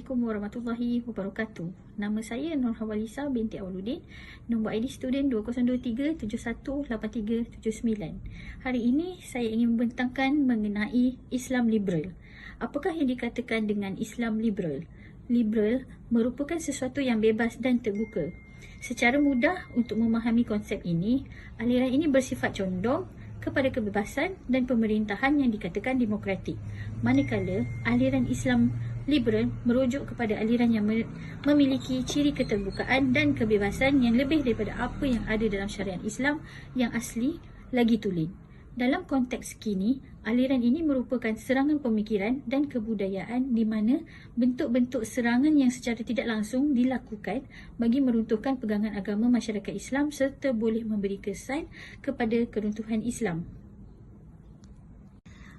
Assalamualaikum warahmatullahi wabarakatuh. Nama saya Nur Hawalisa binti Awaludin. Nombor ID student 2023-718379. Hari ini saya ingin membentangkan mengenai Islam liberal. Apakah yang dikatakan dengan Islam liberal? Liberal merupakan sesuatu yang bebas dan terbuka. Secara mudah untuk memahami konsep ini, aliran ini bersifat condong kepada kebebasan dan pemerintahan yang dikatakan demokratik. Manakala aliran Islam liberal merujuk kepada aliran yang memiliki ciri keterbukaan dan kebebasan yang lebih daripada apa yang ada dalam syariat Islam yang asli lagi tulen. Dalam konteks kini, aliran ini merupakan serangan pemikiran dan kebudayaan di mana bentuk-bentuk serangan yang secara tidak langsung dilakukan bagi meruntuhkan pegangan agama masyarakat Islam serta boleh memberi kesan kepada keruntuhan Islam.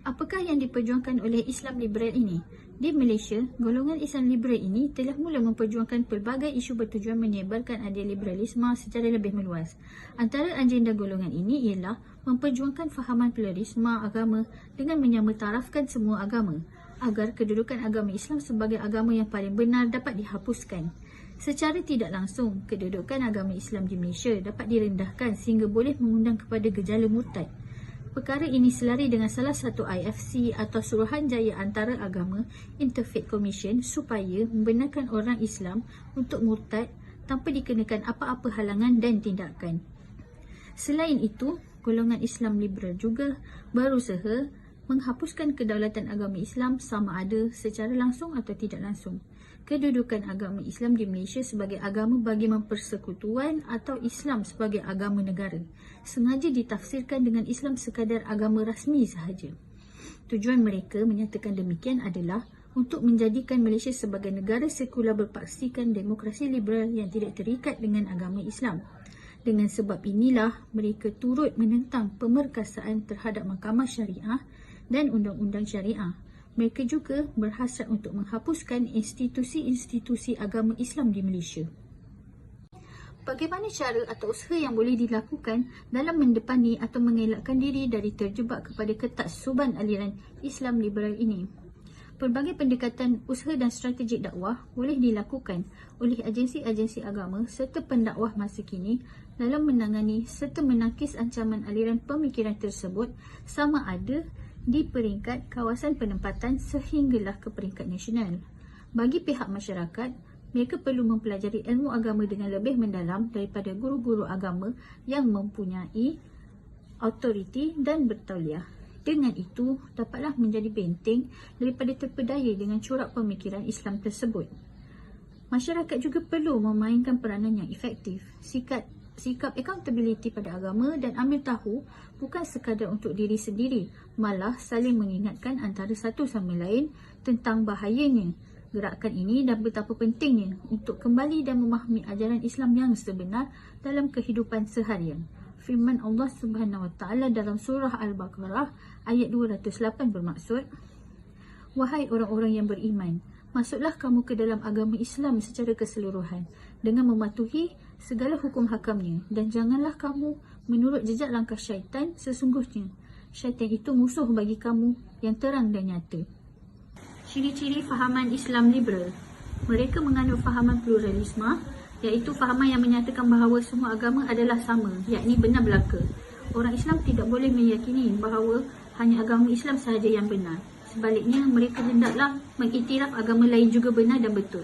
Apakah yang diperjuangkan oleh Islam liberal ini? Di Malaysia, golongan Islam liberal ini telah mula memperjuangkan pelbagai isu bertujuan menyebarkan idea liberalisme secara lebih meluas. Antara agenda golongan ini ialah memperjuangkan fahaman pluralisme agama dengan menyamatarafkan semua agama agar kedudukan agama Islam sebagai agama yang paling benar dapat dihapuskan. Secara tidak langsung, kedudukan agama Islam di Malaysia dapat direndahkan sehingga boleh mengundang kepada gejala murtad. Perkara ini selari dengan salah satu IFC atau Suruhanjaya Antara Agama Interfaith Commission supaya membenarkan orang Islam untuk murtad tanpa dikenakan apa-apa halangan dan tindakan. Selain itu, golongan Islam liberal juga berusaha menghapuskan kedaulatan agama Islam sama ada secara langsung atau tidak langsung. Kedudukan agama Islam di Malaysia sebagai agama bagi mempersekutuan atau Islam sebagai agama negara sengaja ditafsirkan dengan Islam sekadar agama rasmi sahaja. Tujuan mereka menyatakan demikian adalah untuk menjadikan Malaysia sebagai negara sekular berpaksikan demokrasi liberal yang tidak terikat dengan agama Islam. Dengan sebab inilah mereka turut menentang pemerkasaan terhadap mahkamah syariah dan undang-undang syariah. Mereka juga berhasrat untuk menghapuskan institusi-institusi agama Islam di Malaysia. Bagaimana cara atau usaha yang boleh dilakukan dalam mendepani atau mengelakkan diri dari terjebak kepada ketaksuban aliran Islam liberal ini? Pelbagai pendekatan usaha dan strategik dakwah boleh dilakukan oleh agensi-agensi agama serta pendakwah masa kini dalam menangani serta menangkis ancaman aliran pemikiran tersebut sama ada di peringkat kawasan penempatan sehinggalah ke peringkat nasional. Bagi pihak masyarakat, mereka perlu mempelajari ilmu agama dengan lebih mendalam daripada guru-guru agama yang mempunyai autoriti dan bertauliah. Dengan itu, dapatlah menjadi benteng daripada terpedaya dengan corak pemikiran Islam tersebut. Masyarakat juga perlu memainkan peranan yang efektif. Sikap accountability pada agama dan ambil tahu bukan sekadar untuk diri sendiri, malah saling mengingatkan antara satu sama lain tentang bahayanya gerakan ini dan betapa pentingnya untuk kembali dan memahami ajaran Islam yang sebenar dalam kehidupan seharian. Firman Allah Subhanahu Wa Taala dalam surah Al-Baqarah ayat 208 bermaksud, "Wahai orang-orang yang beriman, masuklah kamu ke dalam agama Islam secara keseluruhan dengan mematuhi segala hukum hakamnya dan janganlah kamu menurut jejak langkah syaitan, sesungguhnya syaitan itu musuh bagi kamu yang terang dan nyata." Ciri-ciri fahaman Islam liberal. Mereka menganut fahaman pluralisme, iaitu fahaman yang menyatakan bahawa semua agama adalah sama, yakni benar belaka. Orang Islam tidak boleh meyakini bahawa hanya agama Islam sahaja yang benar. Sebaliknya, mereka hendaklah mengiktiraf agama lain juga benar dan betul.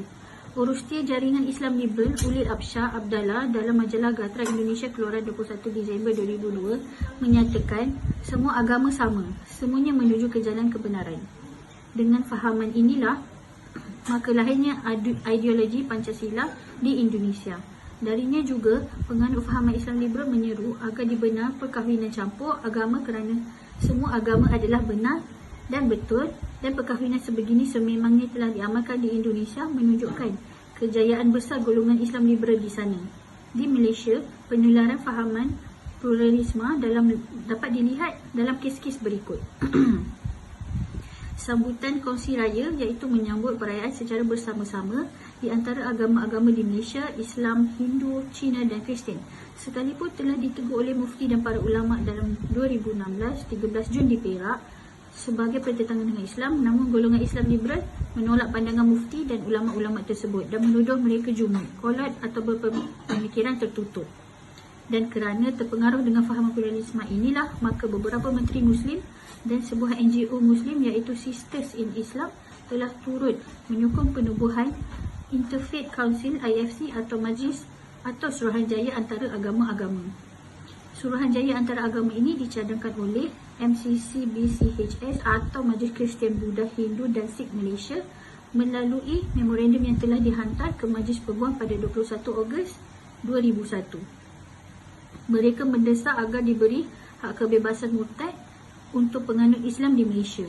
Urustia Jaringan Islam Liberal Ulil Absyar Abdallah dalam majalah Gatra Indonesia keluaran 21 Disember 2002 menyatakan semua agama sama, semuanya menuju ke jalan kebenaran. Dengan fahaman inilah maka lahirnya ideologi Pancasila di Indonesia. Darinya juga penganut fahaman Islam liberal menyeru agar dibenar perkahwinan campur agama kerana semua agama adalah benar dan betul dan perkahwinan sebegini sememangnya telah diamalkan di Indonesia menunjukkan kejayaan besar golongan Islam liberal di sana. Di Malaysia, penularan fahaman pluralisme dapat dilihat dalam kes-kes berikut. Sambutan kongsi raya iaitu menyambut perayaan secara bersama-sama di antara agama-agama di Malaysia, Islam, Hindu, Cina dan Kristian. Sekalipun telah ditegur oleh mufti dan para ulama dalam 2016, 13 Jun di Perak, sebagai bertentangan dengan Islam, namun golongan Islam liberal menolak pandangan mufti dan ulama-ulama tersebut dan menuduh mereka jumud, kolot atau berpemikiran tertutup. Dan kerana terpengaruh dengan fahaman pluralisme inilah, maka beberapa menteri Muslim dan sebuah NGO Muslim iaitu Sisters in Islam telah turut menyokong penubuhan Interfaith Council IFC atau Majlis atau Suruhanjaya Antara Agama-Agama. Suruhanjaya Antara Agama ini dicadangkan oleh MCC BCHS atau Majlis Kristian Buddha Hindu dan Sikh Malaysia melalui memorandum yang telah dihantar ke Majlis Peguam pada 21 Ogos 2001. Mereka mendesak agar diberi hak kebebasan murtad untuk penganut Islam di Malaysia.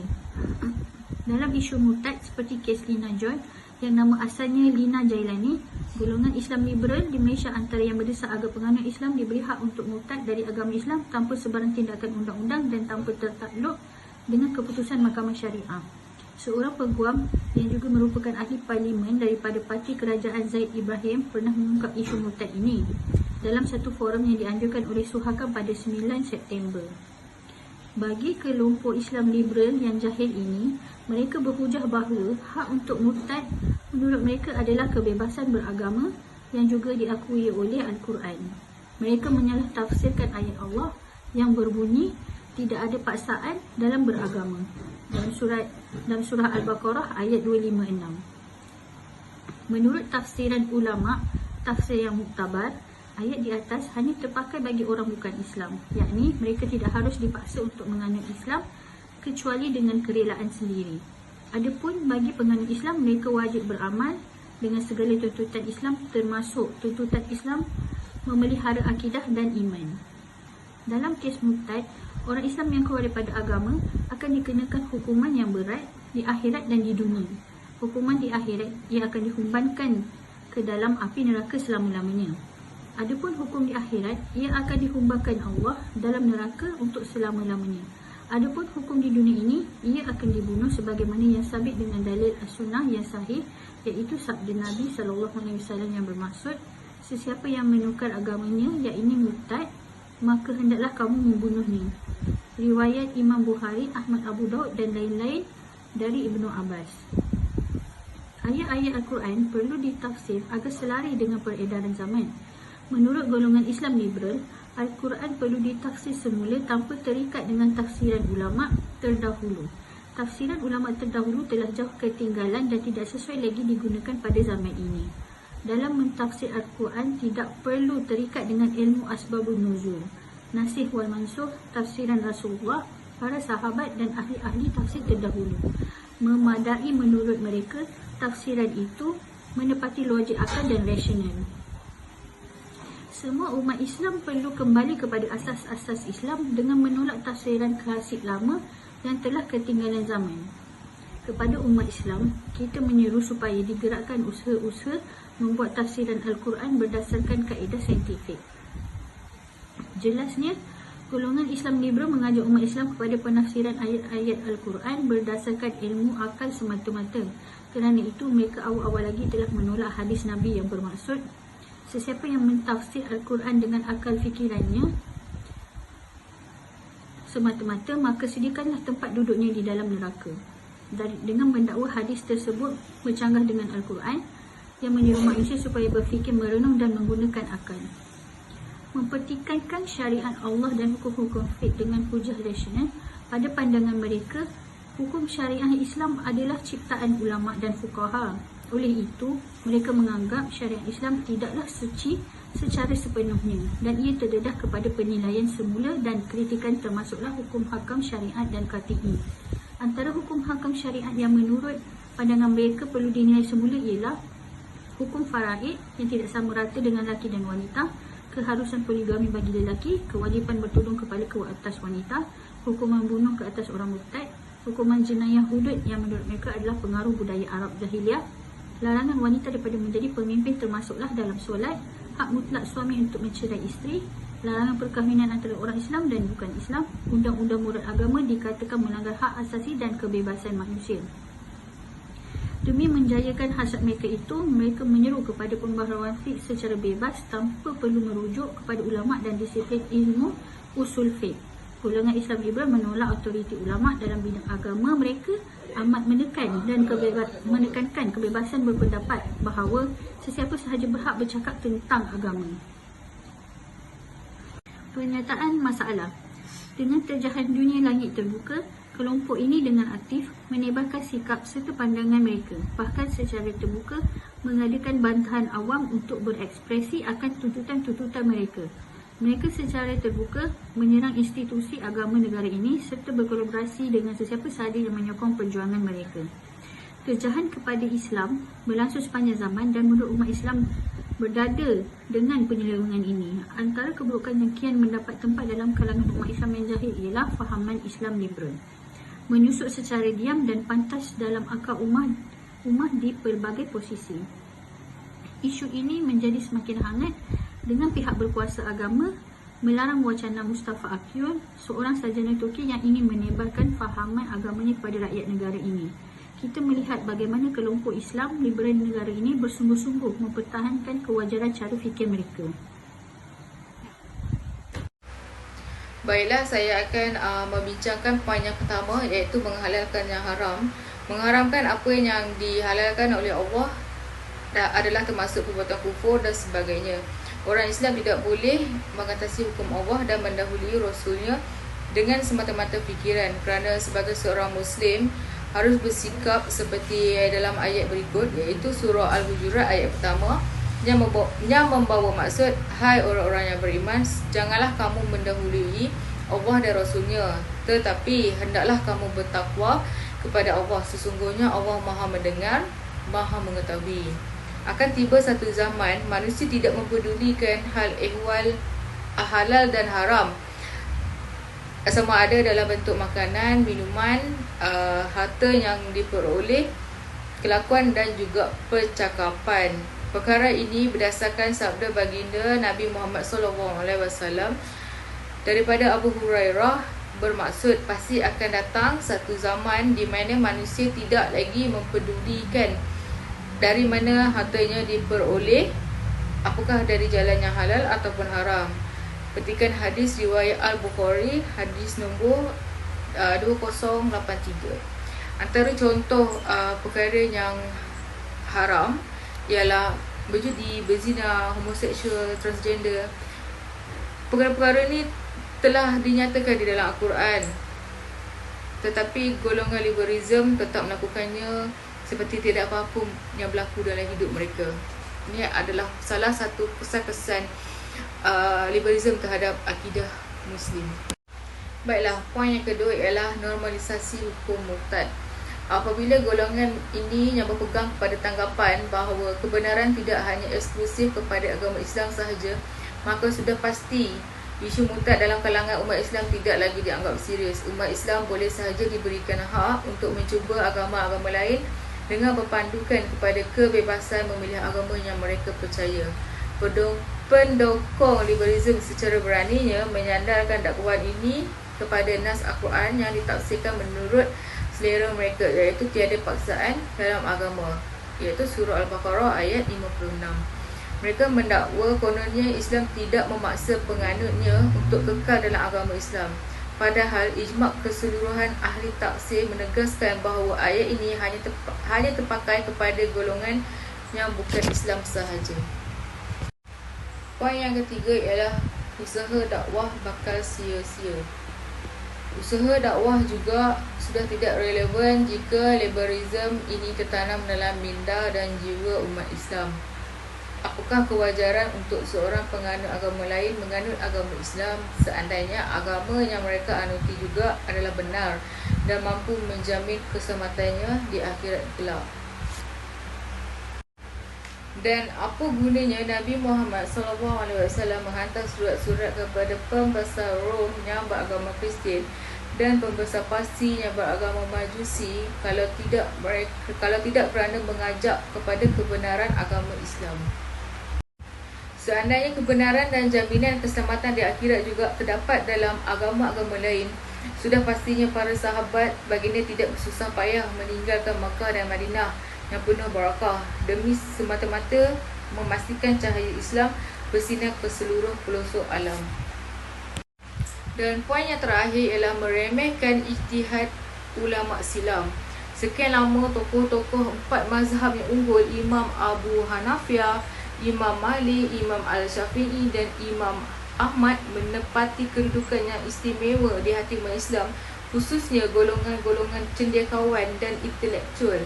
Dalam isu murtad seperti kes Lina Joy yang nama asalnya Lina Jailani, golongan Islam liberal di Malaysia antara yang mendesak agar penganut Islam diberi hak untuk murtad dari agama Islam tanpa sebarang tindakan undang-undang dan tanpa tertakluk dengan keputusan Mahkamah Syariah. Seorang peguam yang juga merupakan ahli parlimen daripada parti kerajaan Zaid Ibrahim pernah mengungkap isu murtad ini dalam satu forum yang dianjurkan oleh Suhakam pada 9 September. Bagi kelompok Islam liberal yang jahil ini, mereka berhujah bahawa hak untuk murtad menurut mereka adalah kebebasan beragama yang juga diakui oleh Al-Quran. Mereka menyalah tafsirkan ayat Allah yang berbunyi tidak ada paksaan dalam beragama dalam surah Al-Baqarah ayat 256. Menurut tafsiran ulama, tafsir yang muktabar, ayat di atas hanya terpakai bagi orang bukan Islam, yakni mereka tidak harus dipaksa untuk menganut Islam kecuali dengan kerelaan sendiri. Adapun bagi penganut Islam, mereka wajib beramal dengan segala tuntutan Islam termasuk tuntutan Islam memelihara akidah dan iman. Dalam kes murtad, orang Islam yang keluar daripada agama akan dikenakan hukuman yang berat di akhirat dan di dunia. Hukuman di akhirat, ia akan dihumbankan ke dalam api neraka selama-lamanya. Adapun hukum di akhirat, ia akan dihumbankan Allah dalam neraka untuk selama-lamanya. Adapun hukum di dunia ini, ia akan dibunuh sebagaimana yang sabit dengan dalil as-sunnah yang sahih, iaitu sabda Nabi SAW yang bermaksud, sesiapa yang menukar agamanya, yakni murtad, maka hendaklah kamu membunuhnya. Riwayat Imam Bukhari, Ahmad Abu Daud dan lain-lain dari Ibnu Abbas. Ayat-ayat Al-Quran perlu ditafsir agar selari dengan peredaran zaman. Menurut golongan Islam liberal, Al-Quran perlu ditafsir semula tanpa terikat dengan tafsiran ulama terdahulu. Tafsiran ulama terdahulu telah jauh ketinggalan dan tidak sesuai lagi digunakan pada zaman ini. Dalam mentafsir Al-Quran tidak perlu terikat dengan ilmu asbabun nuzul, nasih wal mansuh, tafsiran Rasulullah, para sahabat dan ahli-ahli tafsir terdahulu. Memadai menurut mereka, tafsiran itu menepati logik akal dan rasional. Semua umat Islam perlu kembali kepada asas-asas Islam dengan menolak tafsiran klasik lama yang telah ketinggalan zaman. Kepada umat Islam, kita menyeru supaya digerakkan usaha-usaha membuat tafsiran Al-Quran berdasarkan kaedah saintifik. Jelasnya, golongan Islam liberal mengajak umat Islam kepada penafsiran ayat-ayat Al-Quran berdasarkan ilmu akal semata-mata. Kerana itu, mereka awal-awal lagi telah menolak hadis Nabi yang bermaksud, sesiapa yang mentafsir Al-Quran dengan akal fikirannya semata-mata, maka sediakanlah tempat duduknya di dalam neraka. Dengan mendakwa hadis tersebut bercanggah dengan Al-Quran yang menyeru manusia supaya berfikir, merenung dan menggunakan akal. Mempertikaikan syariat Allah dan hukum-hukum fiqh dengan hujah rasional, pada pandangan mereka, hukum syariah Islam adalah ciptaan ulama dan fuqaha. Oleh itu, mereka menganggap syariat Islam tidaklah suci secara sepenuhnya dan ia terdedah kepada penilaian semula dan kritikan, termasuklah hukum hakam syariat dan qat'i. Antara hukum hakam syariat yang menurut pandangan mereka perlu dinilai semula ialah hukum faraid yang tidak sama rata dengan lelaki dan wanita, keharusan poligami bagi lelaki, kewajipan bertudung kepala ke atas wanita, hukuman bunuh ke atas orang murtad, hukuman jenayah hudud yang menurut mereka adalah pengaruh budaya Arab Jahiliah, larangan wanita daripada menjadi pemimpin termasuklah dalam solat, hak mutlak suami untuk mencerai isteri, larangan perkahwinan antara orang Islam dan bukan Islam, undang-undang murad agama dikatakan melanggar hak asasi dan kebebasan manusia. Demi menjayakan hasrat mereka itu, mereka menyeru kepada pembaharuan fiqh secara bebas tanpa perlu merujuk kepada ulama dan disiplin ilmu usul fiqh. golongan Islam liberal menolak autoriti ulama dalam bidang agama. Mereka amat menekankan kebebasan berpendapat, bahawa sesiapa sahaja berhak bercakap tentang agama. Pernyataan masalah. Dengan terjemahan dunia langit terbuka, kelompok ini dengan aktif menebarkan sikap serta pandangan mereka, bahkan secara terbuka mengadakan bantahan awam untuk berekspresi akan tuntutan-tuntutan mereka. Mereka secara terbuka menyerang institusi agama negara ini serta berkolaborasi dengan sesiapa sahaja yang menyokong perjuangan mereka. Terjahan kepada Islam berlangsung sepanjang zaman dan menurut umat Islam berdada dengan penyelewengan ini. Antara keburukan yang kian mendapat tempat dalam kalangan umat Islam yang jahil ialah fahaman Islam liberal, menyusup secara diam dan pantas dalam akal umat di pelbagai posisi. Isu ini menjadi semakin hangat dengan pihak berkuasa agama melarang wacana Mustafa Akyol, seorang sarjana Turki yang ingin menebarkan fahaman agamanya kepada rakyat negara ini. Kita melihat bagaimana kelompok Islam liberal di negara ini bersungguh-sungguh mempertahankan kewajaran cara fikir mereka. Baiklah, saya akan membincangkan poin yang pertama, iaitu menghalalkan yang haram. Mengharamkan apa yang dihalalkan oleh Allah adalah termasuk perbuatan kufur dan sebagainya. Orang Islam tidak boleh mengatasi hukum Allah dan mendahului Rasulnya dengan semata-mata fikiran, kerana sebagai seorang Muslim harus bersikap seperti dalam ayat berikut, iaitu surah Al-Hujurat ayat pertama yang membawa maksud, hai orang-orang yang beriman, janganlah kamu mendahului Allah dan Rasulnya, tetapi hendaklah kamu bertakwa kepada Allah. Sesungguhnya Allah Maha mendengar, Maha mengetahui. Akan tiba satu zaman manusia tidak mempedulikan hal ehwal halal dan haram, sama ada dalam bentuk makanan, minuman, harta yang diperoleh, kelakuan dan juga percakapan. Perkara ini berdasarkan sabda baginda Nabi Muhammad SAW daripada Abu Hurairah, bermaksud pasti akan datang satu zaman di mana manusia tidak lagi mempedulikan dari mana hartanya diperoleh, apakah dari jalan yang halal ataupun haram. Petikan hadis riwayat Al-Bukhari, hadis nombor 2083. Antara contoh perkara yang haram ialah berjudi, berzina, homoseksual, transgender. Perkara-perkara ni telah dinyatakan di dalam Al-Quran, tetapi golongan liberalism tetap melakukannya seperti tidak apa-apa yang berlaku dalam hidup mereka. Ini adalah salah satu kesan-kesan liberalism terhadap akidah Muslim. Baiklah, poin yang kedua ialah normalisasi hukum murtad. Apabila golongan ini yang berpegang kepada tanggapan bahawa kebenaran tidak hanya eksklusif kepada agama Islam sahaja, maka sudah pasti isu murtad dalam kalangan umat Islam tidak lagi dianggap serius. Umat Islam boleh sahaja diberikan hak untuk mencuba agama-agama lain dengan berpandukan kepada kebebasan memilih agama yang mereka percaya. Pendokong liberalism secara beraninya menyandarkan dakwaan ini kepada nas Al-Quran yang ditafsirkan menurut selera mereka, iaitu tiada paksaan dalam agama, iaitu surah Al-Baqarah ayat 56. Mereka mendakwa kononnya Islam tidak memaksa penganutnya untuk kekal dalam agama Islam. Padahal ijma' keseluruhan ahli tafsir menegaskan bahawa ayat ini hanya terpakai kepada golongan yang bukan Islam sahaja. Poin yang ketiga ialah usaha dakwah bakal sia-sia. Usaha dakwah juga sudah tidak relevan jika liberalism ini tertanam dalam minda dan jiwa umat Islam. Apakah kewajaran untuk seorang penganut agama lain menganut agama Islam seandainya agama yang mereka anuti juga adalah benar dan mampu menjamin keselamatannya di akhirat kelak? Dan apa gunanya Nabi Muhammad SAW menghantar surat-surat kepada pembesar Rom yang beragama Kristian dan pembesar Parsi yang beragama Majusi kalau tidak kerana mengajak kepada kebenaran agama Islam? Seandainya kebenaran dan jaminan keselamatan di akhirat juga terdapat dalam agama-agama lain, sudah pastinya para sahabat baginda tidak bersusah payah meninggalkan Makkah dan Madinah yang penuh barakah demi semata-mata memastikan cahaya Islam bersinar ke seluruh pelosok alam. Dan poin yang terakhir ialah meremehkan ijtihad ulama silam. Sekian lama tokoh-tokoh 4 mazhab yang unggul, Imam Abu Hanafiyah, Imam Malik, Imam Al-Syafi'i dan Imam Ahmad menepati kedudukan yang istimewa di hati umat Islam, khususnya golongan-golongan cendekiawan dan intelektual.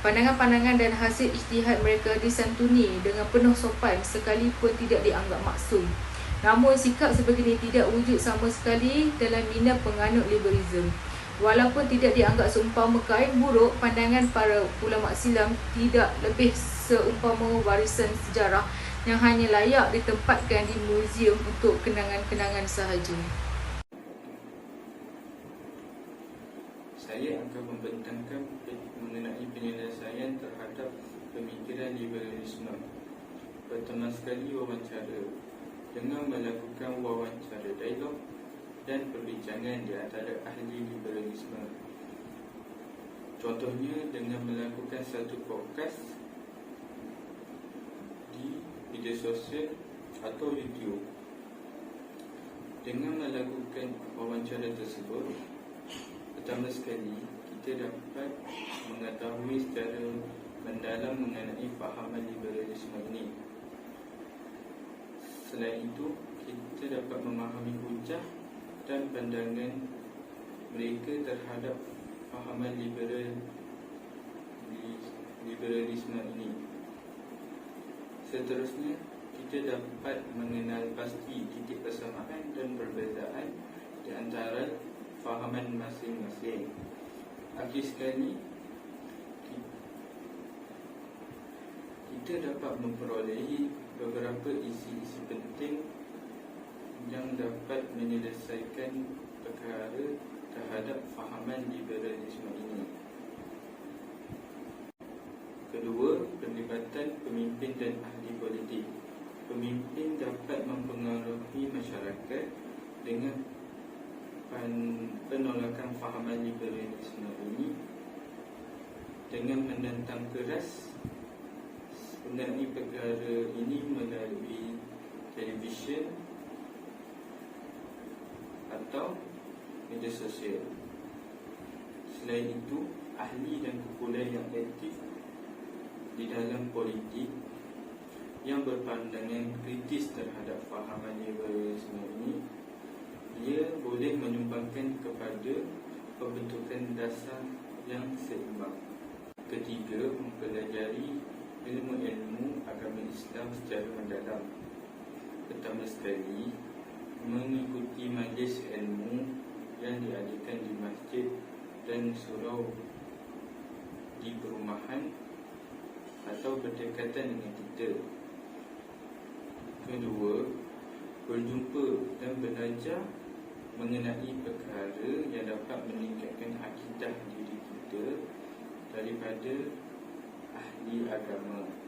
Pandangan-pandangan dan hasil ijtihad mereka disantuni dengan penuh sopan sekalipun tidak dianggap maksum. Namun sikap sebegini tidak wujud sama sekali dalam minda penganut liberalisme. Walaupun tidak dianggap seumpama kain buruk, pandangan para ulama silam tidak lebih seumpama warisan sejarah yang hanya layak ditempatkan di muzium untuk kenangan-kenangan sahaja. Saya akan membentangkan mengenai penyelesaian terhadap pemikiran liberalisme. Pertama sekali, wawancara. Dengan melakukan wawancara dialog dan perbincangan di antara ahli liberalisme. Contohnya dengan melakukan satu podcast di media sosial atau YouTube. Dengan melakukan wawancara tersebut, pertama sekali kita dapat mengetahui secara mendalam mengenai fahaman liberalisme ini. Selain itu, kita dapat memahami hujah dan pandangan mereka terhadap fahaman liberalisme ini. Seterusnya, kita dapat mengenal pasti titik persamaan dan perbezaan di antara fahaman masing-masing. Akhir sekali, kita dapat memperolehi beberapa isi-isi penting yang dapat menyelesaikan perkara terhadap fahaman liberalisme ini. Kedua, penlibatan pemimpin dan ahli politik. Pemimpin dapat mempengaruhi masyarakat dengan penolakan fahaman liberalisme ini dengan menentang keras mengenai perkara ini melalui televisyen atau media sosial. Selain itu, ahli dan kumpulan yang aktif di dalam politik yang berpandangan kritis terhadap fahaman liberalisme ini, ia boleh menyumbangkan kepada pembentukan dasar yang seimbang. Ketiga, mempelajari ilmu-ilmu agama Islam secara mendalam. Pertama sekali, mengikuti majlis ilmu yang diadakan di masjid dan surau di perumahan atau berdekatan dengan kita. Kedua, berjumpa dan belajar mengenai perkara yang dapat meningkatkan akidah diri kita daripada ahli agama.